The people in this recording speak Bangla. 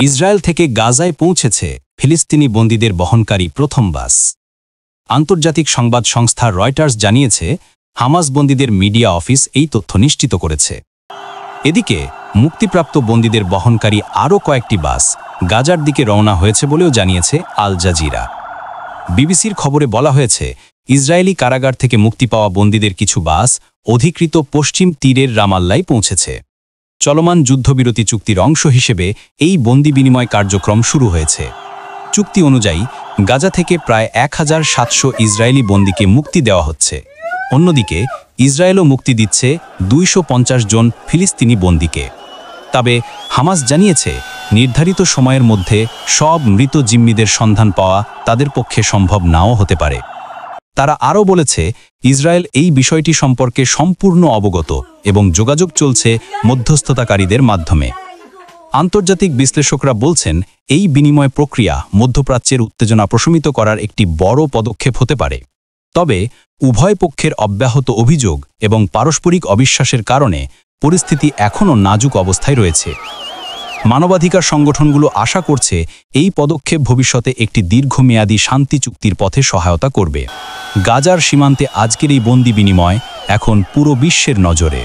ইসরায়েল থেকে গাজায় পৌঁছেছে ফিলিস্তিনি বন্দীদের বহনকারী প্রথম বাস। আন্তর্জাতিক সংবাদ সংস্থা রয়টার্স জানিয়েছে, হামাস বন্দীদের মিডিয়া অফিস এই তথ্য নিশ্চিত করেছে। এদিকে মুক্তিপ্রাপ্ত বন্দীদের বহনকারী আরও কয়েকটি বাস গাজার দিকে রওনা হয়েছে বলেও জানিয়েছে আল জাজিরা। বিবিসির খবরে বলা হয়েছে, ইসরায়েলি কারাগার থেকে মুক্তি পাওয়া বন্দীদের কিছু বাস অধিকৃত পশ্চিম তীরের রামাল্লায় পৌঁছেছে। চলমান যুদ্ধবিরতি চুক্তির অংশ হিসেবে এই বন্দী বিনিময় কার্যক্রম শুরু হয়েছে। চুক্তি অনুযায়ী গাজা থেকে প্রায় 1700 ইসরায়েলি বন্দীকে মুক্তি দেওয়া হচ্ছে। অন্যদিকে ইসরায়েলও মুক্তি দিচ্ছে 250 জন ফিলিস্তিনি বন্দীকে। তবে হামাস জানিয়েছে, নির্ধারিত সময়ের মধ্যে সব মৃত জিম্মিদের সন্ধান পাওয়া তাদের পক্ষে সম্ভব নাও হতে পারে। তারা আরও বলেছে, ইসরায়েল এই বিষয়টি সম্পর্কে সম্পূর্ণ অবগত এবং যোগাযোগ চলছে মধ্যস্থতাকারীদের মাধ্যমে। আন্তর্জাতিক বিশ্লেষকরা বলছেন, এই বিনিময় প্রক্রিয়া মধ্যপ্রাচ্যের উত্তেজনা প্রশমিত করার একটি বড় পদক্ষেপ হতে পারে। তবে উভয় পক্ষের অব্যাহত অভিযোগ এবং পারস্পরিক অবিশ্বাসের কারণে পরিস্থিতি এখনও নাজুক অবস্থায় রয়েছে। মানবাধিকার সংগঠনগুলো আশা করছে, এই পদক্ষেপ ভবিষ্যতে একটি দীর্ঘমেয়াদী শান্তি চুক্তির পথে সহায়তা করবে। গাজার সীমান্তে আজকের এই বন্দী বিনিময় এখন পুরো বিশ্বের নজরে।